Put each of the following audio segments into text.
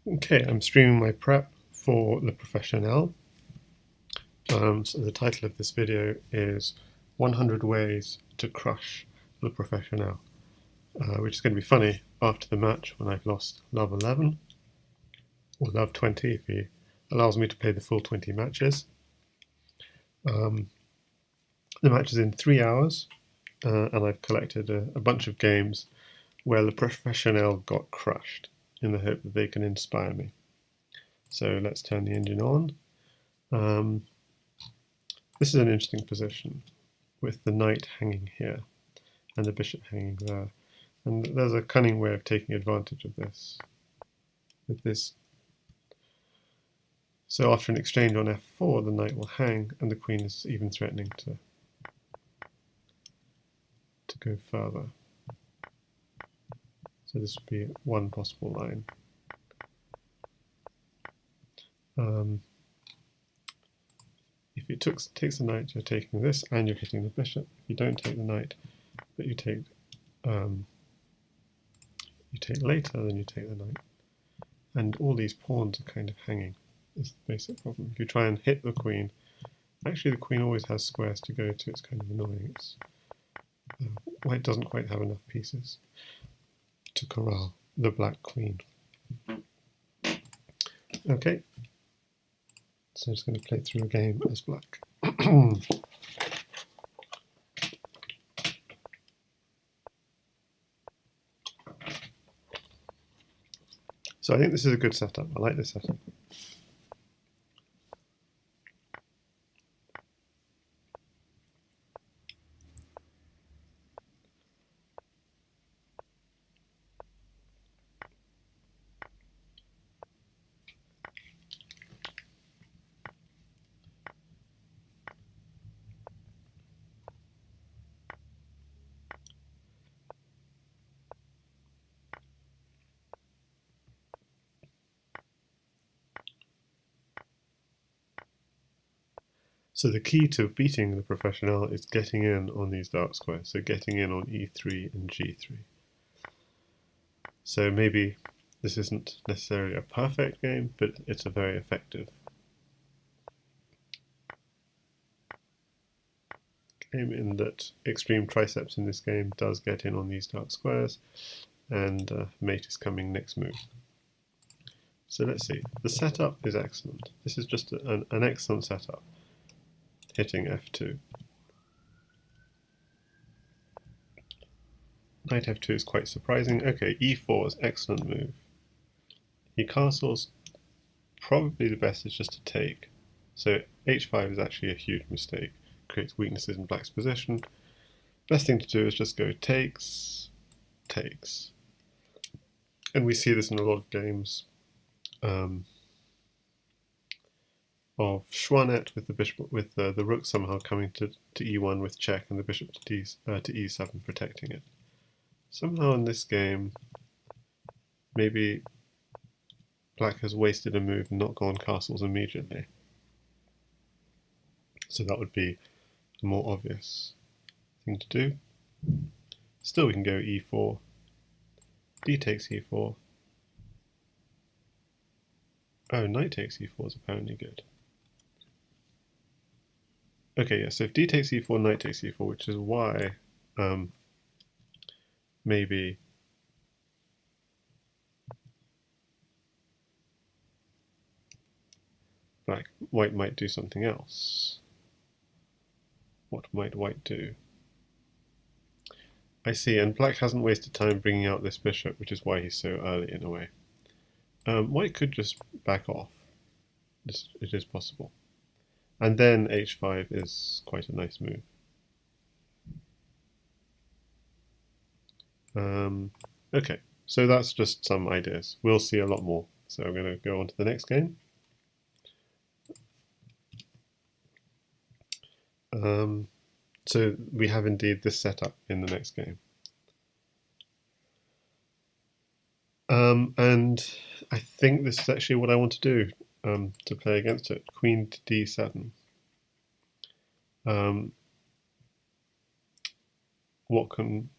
Okay, I'm streaming my prep for LeProfessionnel. So the title of this video is 100 Ways to Crush LeProfessionnel, which is going to be funny after the match when I've lost Love 11, or Love 20 if he allows me to play the full 20 matches. The match is in 3 hours, and I've collected a bunch of games where LeProfessionnel got crushed in the hope that they can inspire me. So let's turn the engine on. This is an interesting position with the knight hanging here and the bishop hanging there. And there's a cunning way of taking advantage of this with this. So after an exchange on f4, the knight will hang and the queen is even threatening to go further. So this would be one possible line. If it takes the knight, you're taking this and you're hitting the bishop. If you don't take the knight, but you take later, then you take the knight. And all these pawns are kind of hanging, is the basic problem. If you try and hit the queen, actually the queen always has squares to go to, it's kind of annoying. White doesn't quite have enough pieces to corral the black queen. Okay, so I'm just going to play through a game as black. So I think this is a good setup. I like this setup. So the key to beating LeProfessionnel is getting in on these dark squares, so getting in on e3 and g3. So maybe this isn't necessarily a perfect game, but it's a very effective game in that extreme triceps in this game does get in on these dark squares, and mate is coming next move. So let's see, the setup is excellent. This is just an excellent setup. Hitting f2. Knight f2 is quite surprising. Okay, e4 is excellent move. He castles. Probably the best is just to take. So h5 is actually a huge mistake. Creates weaknesses in black's position. Best thing to do is just go takes, takes. And we see this in a lot of games of Schwanet with the bishop, with the rook somehow coming to e1 with check and the bishop to e7 protecting it. Somehow in this game, maybe black has wasted a move and not gone castles immediately. So that would be a more obvious thing to do. Still we can go e4, d takes e4. Oh, knight takes e4 is apparently good. Okay, yeah, so if d takes e4, knight takes e4, which is why maybe white might do something else. What might white do? I see, and black hasn't wasted time bringing out this bishop, which is why he's so early in a way. White could just back off. It is possible. And then h5 is quite a nice move. Okay, so that's just some ideas. We'll see a lot more. So I'm going to go on to the next game. So we have indeed this setup in the next game. And I think this is actually what I want to do to play against it. Queen to d7. What can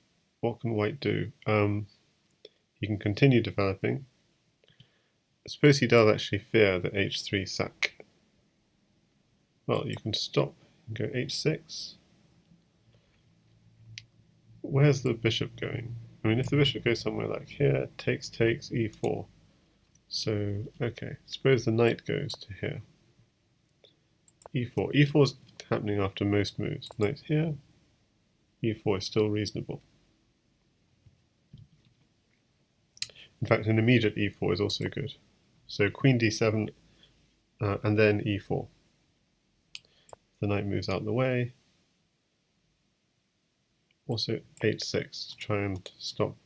white do? He can continue developing. suppose he does actually fear the h3 sack. Well, you can stop and go h6. Where's the bishop going? I mean, if the bishop goes somewhere like here, takes, e4. So, okay, suppose the knight goes to here. e4. e4 is happening after most moves. Knight here, e4 is still reasonable. In fact, an immediate e4 is also good. So queen d7 and then e4. The knight moves out of the way. Also h6 to try and stop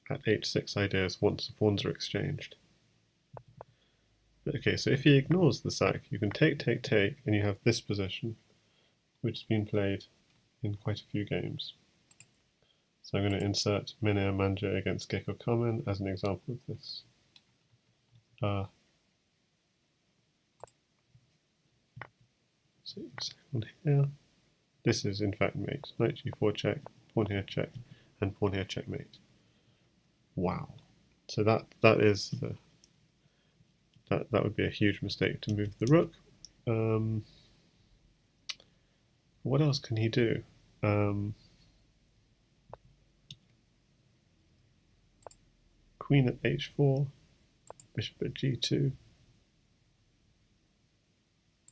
at h6 ideas once the pawns are exchanged. Okay, so if he ignores the sack, you can take, and you have this position, which has been played in quite a few games. So I'm going to insert Mene Manje against Gecko Common as an example of this. So second here. This is in fact mate. Knight g4 check, pawn here check, and pawn here checkmate. Wow. So that is the that would be a huge mistake to move the rook. What else can he do? Queen at h4, bishop at g2.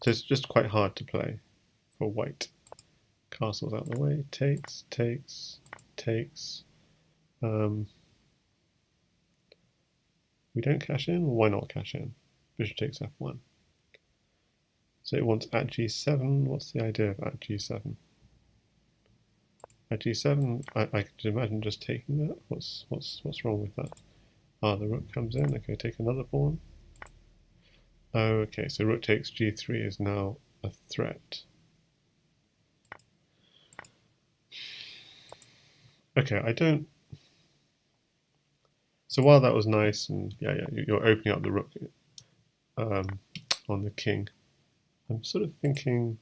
So it's just quite hard to play for white. Castle's out of the way, takes. We don't cash in, well, why not cash in? Bishop takes f1. So it wants at g7. What's the idea of at g7? At g7, I could imagine just taking that. What's wrong with that? Ah, the rook comes in. Okay, take another pawn. Oh, okay, so rook takes g3 is now a threat. Okay, I don't. So while that was nice, and yeah, you're opening up the rook on the king, I'm sort of thinking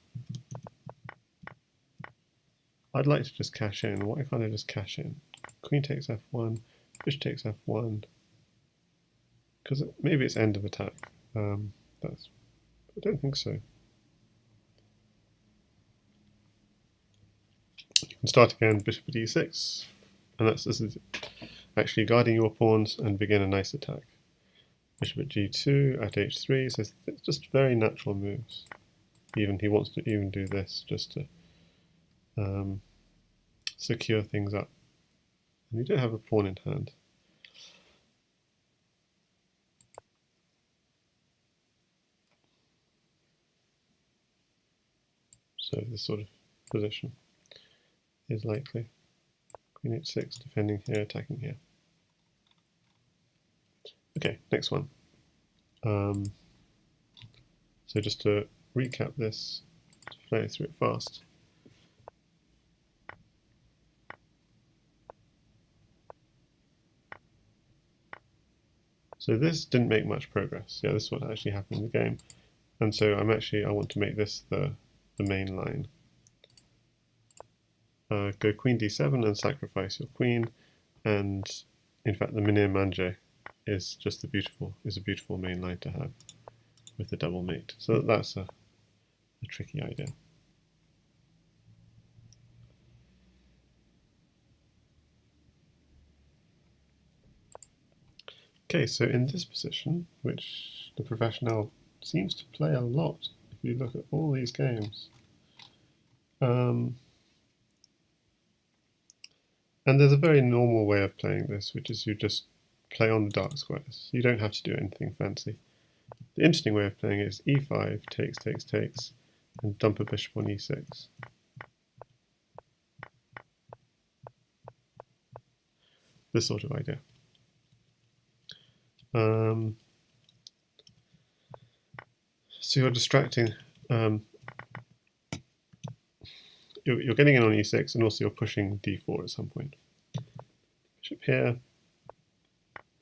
I'd like to just cash in. Why can't I just cash in? Queen takes f1, bishop takes f1, because maybe it's end of attack. I don't think so. You can start again, bishop at e6, and this is actually guarding your pawns and begin a nice attack. Bishop at g2, at h3, so it's just very natural moves. Even he wants to even do this just to secure things up. And you don't have a pawn in hand. So this sort of position is likely. Queen h6, defending here, attacking here. Okay, next one. So just to recap this, to play through it fast. So this didn't make much progress. Yeah, this is what actually happened in the game. And so I want to make this the main line. Go queen d7 and sacrifice your queen, and in fact the Mene Manje is just a beautiful main line to have with the double mate. So that's a tricky idea. Okay, so in this position, which LeProfessionnel seems to play a lot if you look at all these games, and there's a very normal way of playing this, which is you just play on the dark squares. You don't have to do anything fancy. The interesting way of playing it is e5, takes, and dump a bishop on e6. This sort of idea. So you're distracting. You're getting in on e6, and also you're pushing d4 at some point. Bishop here,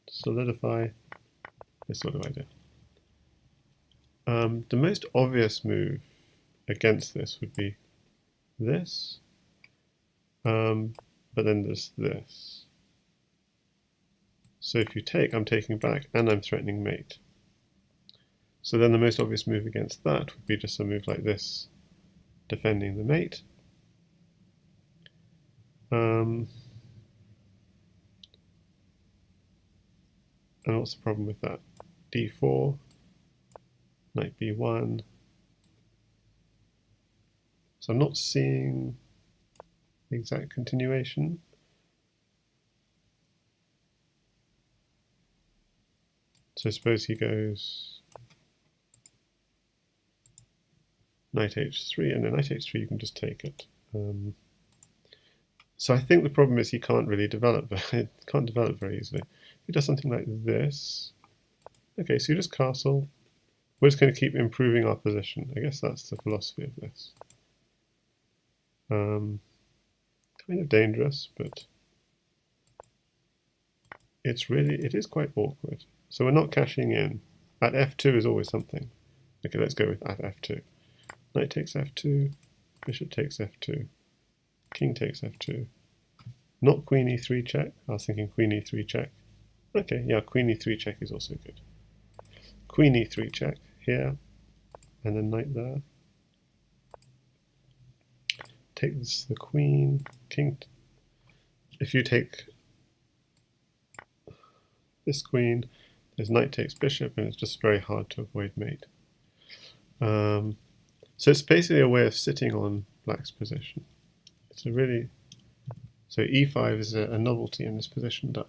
solidify, this sort of idea. The most obvious move against this would be this, but then there's this. So if you take, I'm taking back and I'm threatening mate. So then the most obvious move against that would be just a move like this, defending the mate. And what's the problem with that? d4, knight b1. So I'm not seeing the exact continuation. So suppose he goes knight h3, and then knight h3 you can just take it. So I think the problem is he can't really develop. It can't develop very easily. If he does something like this, okay, so you just castle. We're just going to keep improving our position. I guess that's the philosophy of this. Kind of dangerous, but it is quite awkward. So we're not cashing in. At f2 is always something. Okay, let's go with at f2. Knight takes f2, bishop takes f2, king takes f2. Not queen e3 check. I was thinking queen e3 check. Okay, yeah, queen e3 check is also good. Queen e3 check here, and then knight there. Takes the queen, king. If you take this queen, there's knight takes bishop, and it's just very hard to avoid mate. So it's basically a way of sitting on black's position. It's a really... So e5 is a novelty in this position that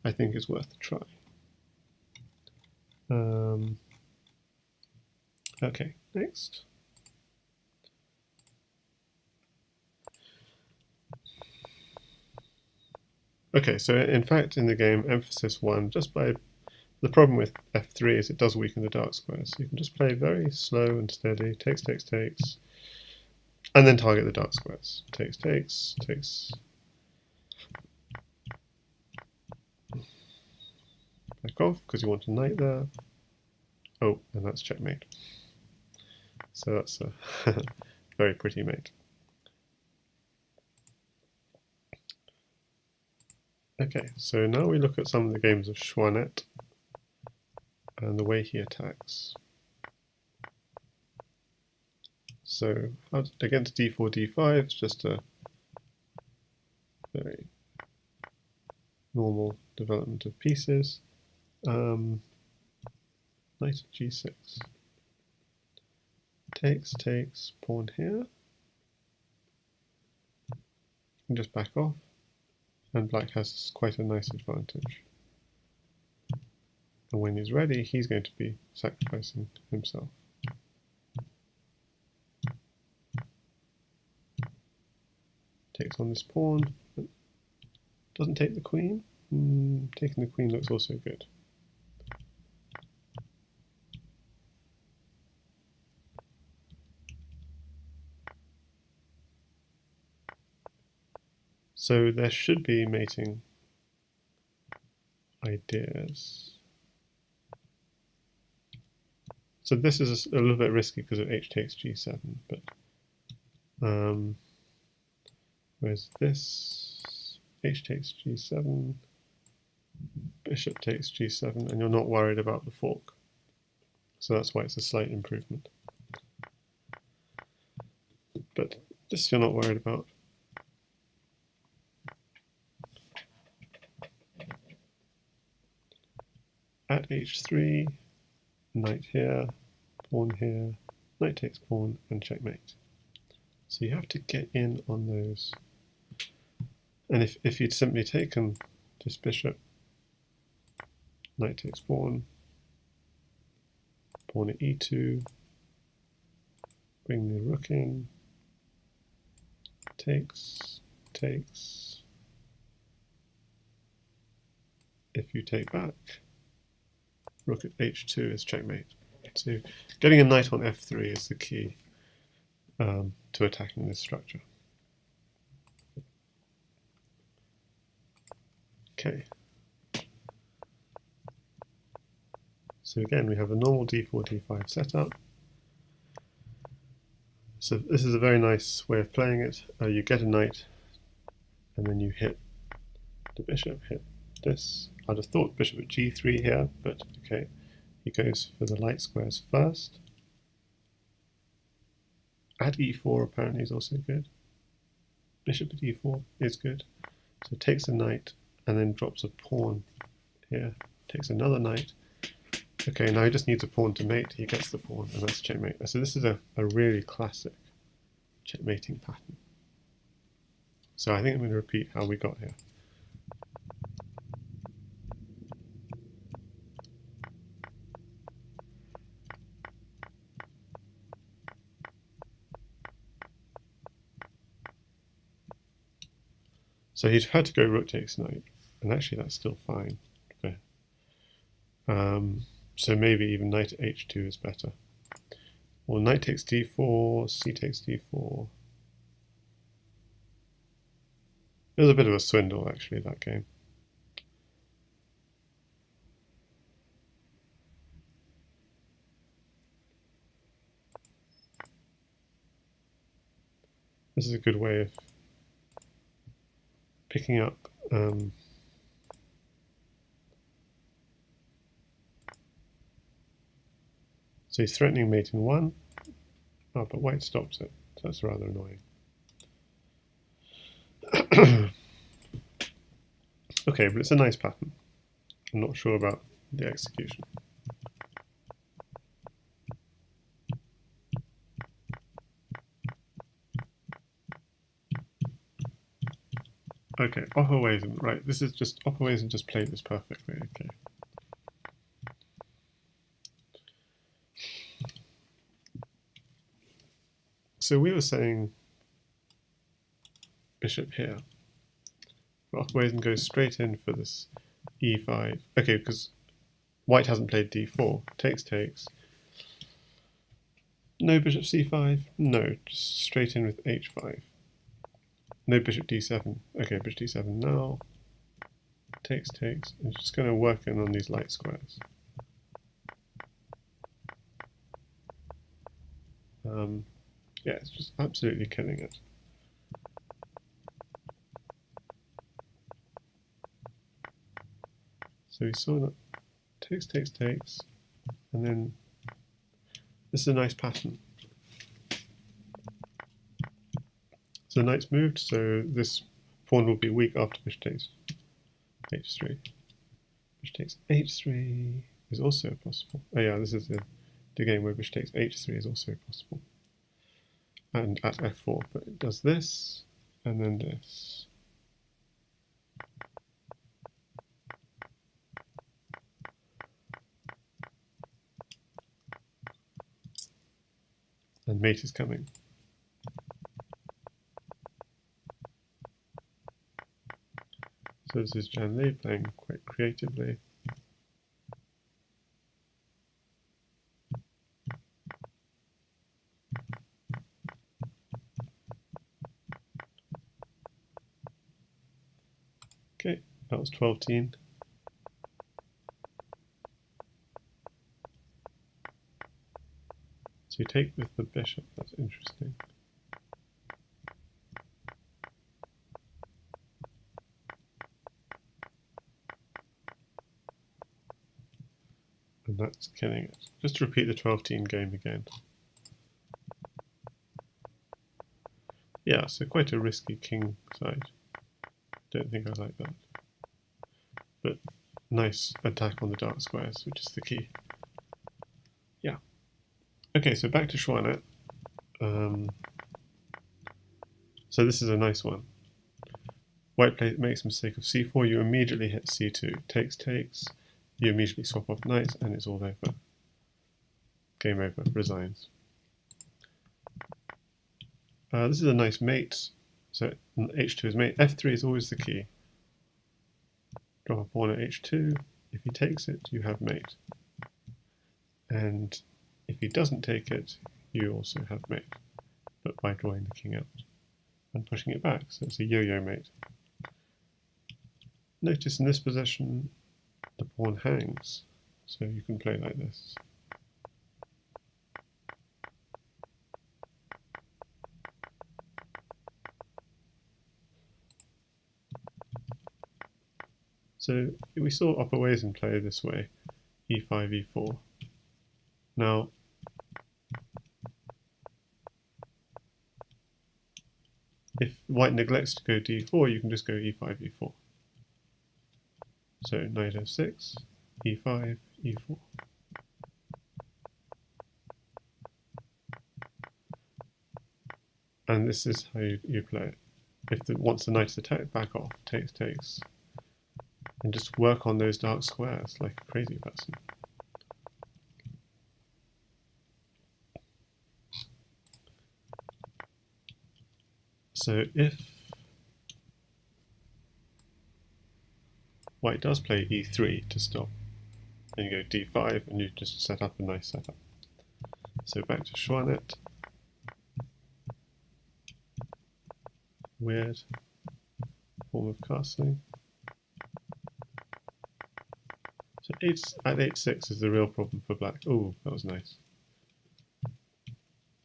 I think is worth a try. Okay, next. Okay, so in fact in the game, emphasis 1, just by... The problem with f3 is it does weaken the dark squares. So you can just play very slow and steady, takes, takes, takes, and then target the dark squares. Takes, takes, takes. Back off, because you want a knight there. Oh, and that's checkmate. So that's a very pretty mate. Okay, so now we look at some of the games of Chouinette and the way he attacks. So against d4, d5, it's just a very normal development of pieces. Knight g6. Takes, takes, pawn here. And just back off. And black has quite a nice advantage. And when he's ready, he's going to be sacrificing himself. Takes on this pawn. Doesn't take the queen. Taking the queen looks also good. So there should be mating ideas. So this is a little bit risky because of h takes g7, but whereas this h takes g7, bishop takes g7, and you're not worried about the fork. So that's why it's a slight improvement. But this you're not worried about. At h3, knight here, pawn here, knight takes pawn, and checkmate. So you have to get in on those. And if you'd simply taken this bishop, knight takes pawn, pawn at e2, bring the rook in, takes, takes. If you take back, rook at h2 is checkmate. So getting a knight on f3 is the key to attacking this structure. Okay. So again, we have a normal d4, d5 setup. So this is a very nice way of playing it. You get a knight, and then you hit the bishop, hit this, I'd have thought bishop at g3 here, but okay. He goes for the light squares first. At e4 apparently is also good. Bishop at e4 is good. So takes a knight and then drops a pawn here. Takes another knight. Okay, now he just needs a pawn to mate. He gets the pawn and that's checkmate. So this is a really classic checkmating pattern. So I think I'm going to repeat how we got here. So he'd had to go rook takes knight, and actually that's still fine. Okay. So maybe even knight at h2 is better. Or knight takes d4, c takes d4. It was a bit of a swindle actually, that game. This is a good way of picking up so he's threatening mate in 1. Oh, but white stops it, so that's rather annoying. Okay, but it's a nice pattern. I'm not sure about the execution. Okay, Opperweisen, right, this is just, Opperweisen just played this perfectly, okay. So we were saying bishop here. Opperweisen goes straight in for this e5. Okay, because white hasn't played d4. Takes. No bishop c5. No, just straight in with h5. No bishop d7. Okay, bishop d7 now. Takes. I'm just going to work in on these light squares. Yeah, it's just absolutely killing it. So we saw that takes, and then this is a nice pattern. So knight's moved, so this pawn will be weak after bishop takes h3. Bishop takes h3 is also possible. Oh yeah, this is the game where bishop takes h3 is also possible. And at f4, but it does this, and then this. And mate is coming. So this is Jan Lee playing quite creatively. Okay, that was 12-teen. So you take with the bishop, that's interesting. And that's killing it. Just to repeat the 12-teen game again. Yeah, so quite a risky king side. Don't think I like that. But nice attack on the dark squares, which is the key. Yeah. Okay, so back to Schwanet. So this is a nice one. White makes a mistake of c4, you immediately hit c2. Takes, you immediately swap off knights, and it's all over. Game over, resigns. This is a nice mate. So h2 is mate. f3 is always the key. Drop a pawn at h2. If he takes it, you have mate. And if he doesn't take it, you also have mate, but by drawing the king out and pushing it back. So it's a yo-yo mate. Notice in this position, the pawn hangs. So you can play like this. So we saw upper ways in play this way, e5, e4. Now, if white neglects to go d4, you can just go e5, e4. So knight f6, e5, e4. And this is how you play it. Once the knight is attacked, back off, takes, and just work on those dark squares like a crazy person. So if white does play e3 to stop, then you go d5 and you just set up a nice setup. So back to Schwanet. Weird form of castling. So at h6 is the real problem for black. Oh, that was nice.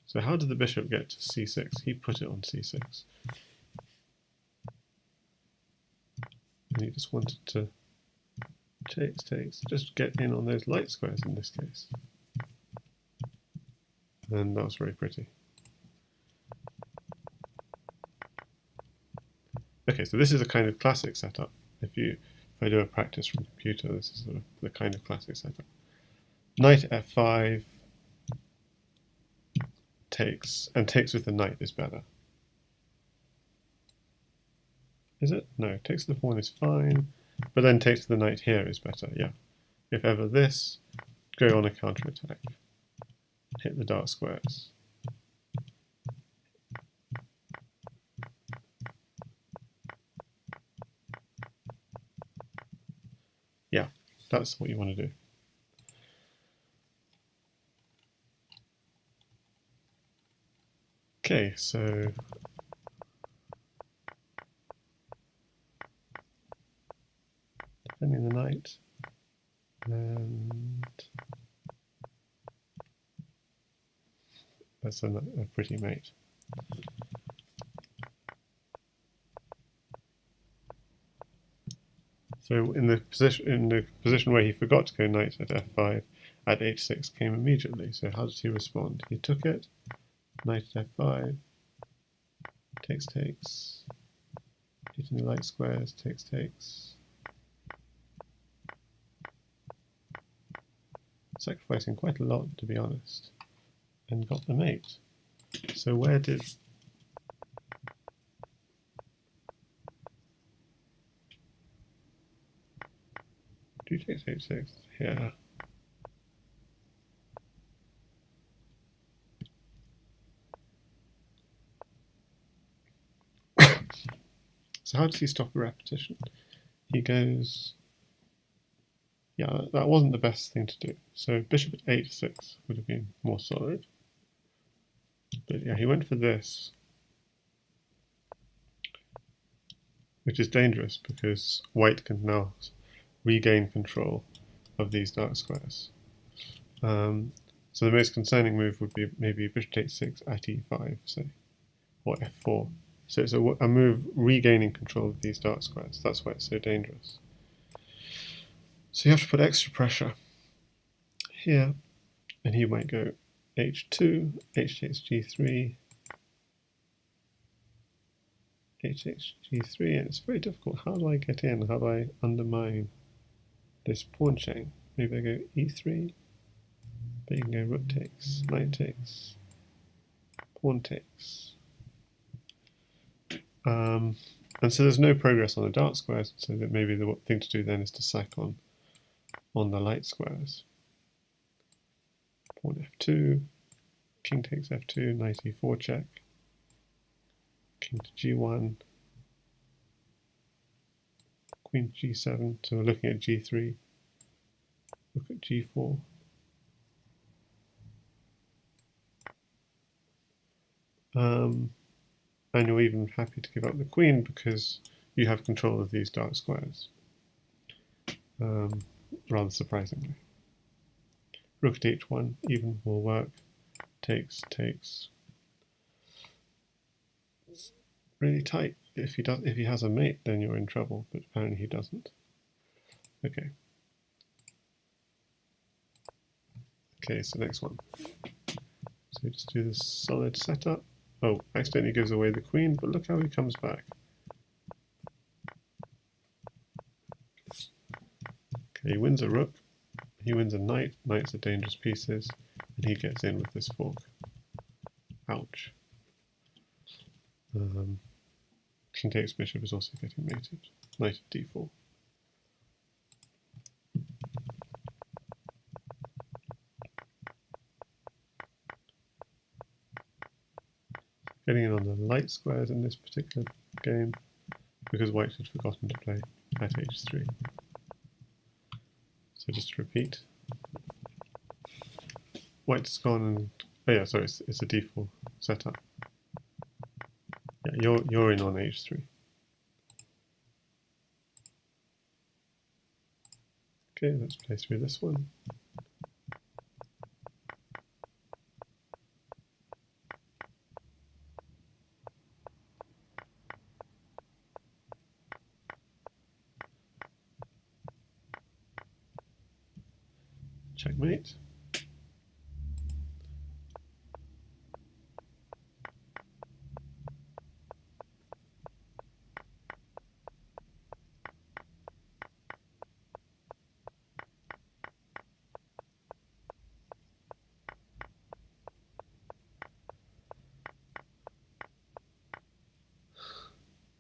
So how did the bishop get to c6? He put it on c6. And he just wanted to takes, just get in on those light squares in this case. And that was very pretty. Okay, so this is a kind of classic setup. If I do a practice from computer, this is sort of the kind of classic setup. Knight f5 takes, and takes with the knight is better. Is it? No, takes the pawn is fine, but then takes the knight here is better, yeah. If ever this, go on a counterattack. Hit the dark squares. Yeah, that's what you want to do. Okay, so defending the knight, and that's a pretty mate. So in the position where he forgot to go knight at f5, at h6 came immediately. So how did he respond? He took it, knight at f5, takes, hitting the light squares, takes. Sacrificing quite a lot, to be honest, and got the mate. So where did takes h6 here? So how does he stop a repetition? He goes, yeah, that wasn't the best thing to do. So bishop at h6 would have been more solid. But yeah, he went for this, which is dangerous because white can now regain control of these dark squares. So the most concerning move would be maybe bishop takes 6 at e5, say, or f4. So it's a move regaining control of these dark squares. That's why it's so dangerous. So you have to put extra pressure here, and he might go h2, h takes g3, h takes g3, and it's very difficult. How do I get in? How do I undermine this pawn chain? Maybe I go e3, but you can go rook takes, knight takes, pawn takes. And so there's no progress on the dark squares, so that maybe the thing to do then is to sack on the light squares. Pawn f2, king takes f2, knight e4 check, king to g1, queen to g7, so we're looking at g3, look at g4. And you're even happy to give up the queen because you have control of these dark squares, rather surprisingly. Rook at h1 even will work, takes. It's really tight. If he has a mate, then you're in trouble, but apparently he doesn't. Okay. Okay, so next one. So we just do this solid setup. Oh, accidentally gives away the queen, but look how he comes back. Okay, he wins a rook, he wins a knight, knights are dangerous pieces, and he gets in with this fork. Ouch. King takes bishop is also getting mated. Knight at d4. Getting in on the light squares in this particular game because white had forgotten to play at h3. So just to repeat, white's gone and oh yeah, sorry, it's a d4 setup. Yeah, you're in on h3. Okay, let's play through this one. Checkmate.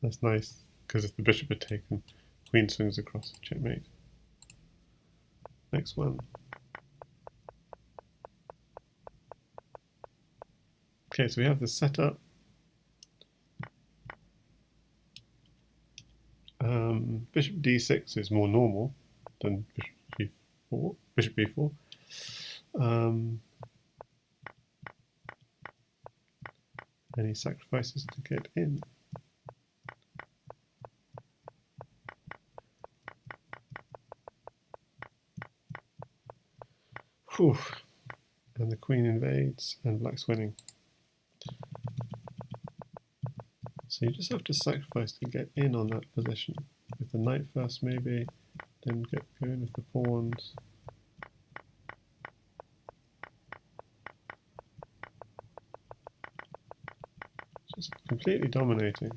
That's nice, because if the bishop had taken, queen swings across, checkmate. Next one. Okay, so we have the setup. Bishop d6 is more normal than bishop g4, bishop b4. And he sacrifices to get in. Whew. And the queen invades, and black's winning. So you just have to sacrifice to get in on that position. With the knight first, maybe, then go in with the pawns. Just completely dominating.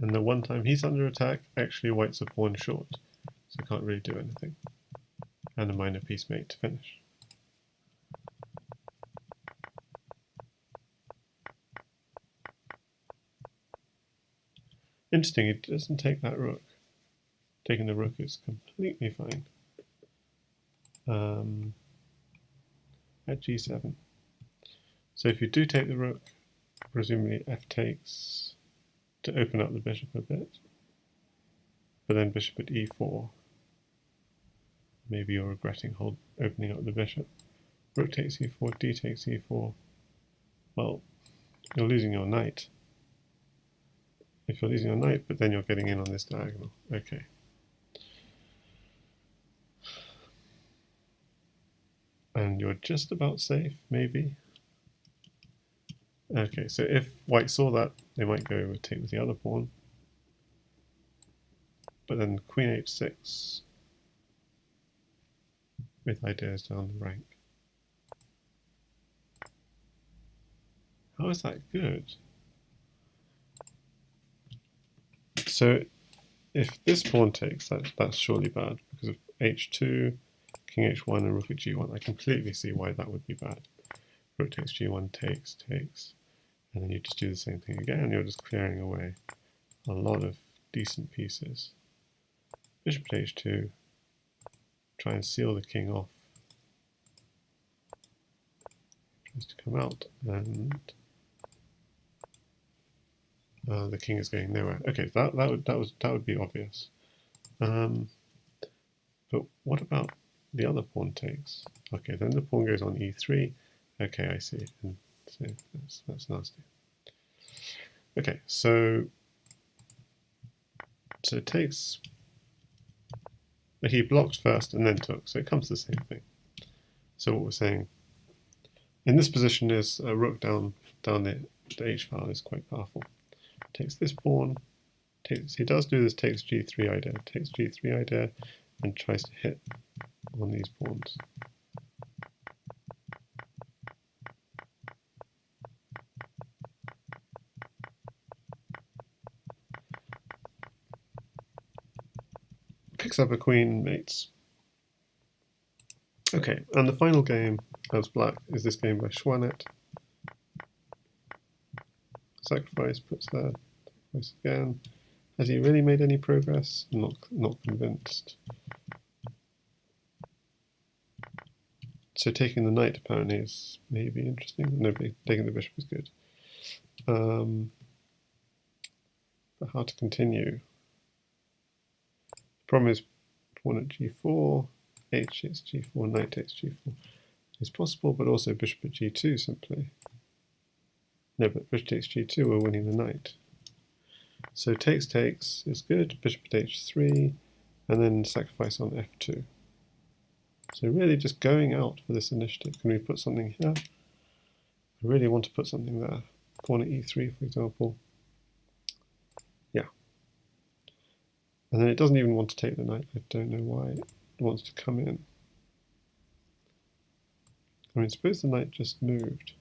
And the one time he's under attack, actually white's a pawn short, so can't really do anything. And a minor piece mate to finish. Interesting, he doesn't take that rook. Taking the rook is completely fine. At g7. So if you do take the rook, presumably f takes to open up the bishop a bit, but then bishop at e4. Maybe you're regretting opening up the bishop. Rook takes e4, d takes e4. Well, you're losing your knight. If you're losing your knight, but then you're getting in on this diagonal. Okay. And you're just about safe, maybe. Okay, so if white saw that, they might go take with the other pawn. But then queen h6 with ideas down the rank. How is that good? So if this pawn takes, that's surely bad because of h2, king h1 and rook at g1. I completely see why that would be bad. Rook takes g1, takes, and then you just do the same thing again. You're just clearing away a lot of decent pieces. Bishop to h2, try and seal the king off. Tries to come out, and the king is going nowhere. Okay, that would be obvious. But what about the other pawn takes? Okay, then the pawn goes on e3. Okay, I see. And so that's nasty. Okay, so it takes But he blocked first and then took, so it comes to the same thing. So what we're saying in this position is a rook down the h file is quite powerful. Takes this pawn, he does do this takes g3 idea, takes g3 idea and tries to hit on these pawns. Picks up a queen, mates. Okay, and the final game as black is this game by Schwanet. Sacrifice, puts there, sacrifice again. Has he really made any progress? Not convinced. So taking the knight apparently is maybe interesting. No, taking the bishop is good. But how to continue? Problem is pawn at g4, h takes g4, knight takes g4 is possible, but also bishop at g2 simply. No, but bishop takes g2, we're winning the knight. So takes is good, bishop at h3, and then sacrifice on f2. So really just going out for this initiative. Can we put something here? I really want to put something there. Pawn at e3, for example. Yeah. And then it doesn't even want to take the knight. I don't know why it wants to come in. I mean, suppose the knight just moved.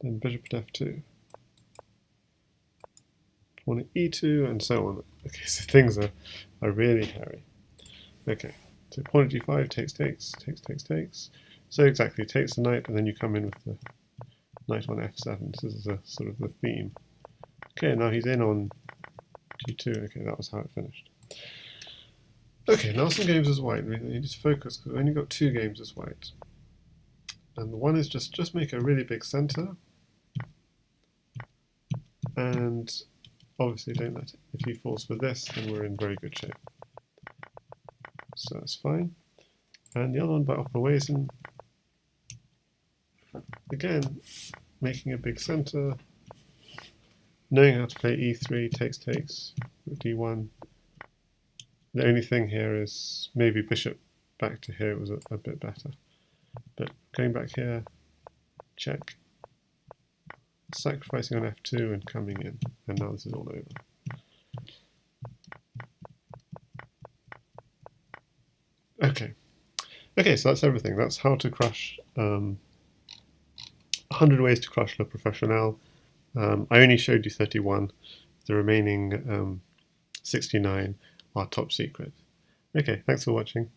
Then bishop at f2. Pawn at e2, and so on. Okay, so things are really hairy. Okay, so pawn at g5 takes. So exactly, takes the knight, and then you come in with the knight on f7. So this is a sort of the theme. Okay, now he's in on g2. Okay, that was how it finished. Okay, now some games as white. We need to focus because we've only got 2 games as white. And the one is just make a really big center. And obviously don't let it. If he falls for this, then we're in very good shape. So that's fine. And the other one by Opperwesen, again, making a big center, knowing how to play e3, takes, d1. The only thing here is maybe bishop back to here was a bit better. But going back here, check. Sacrificing on f2 and coming in. And now this is all over. Okay. Okay, so that's everything. That's how to crush 100 ways to crush LeProfessionnel. I only showed you 31. The remaining 69 are top secret. Okay, thanks for watching.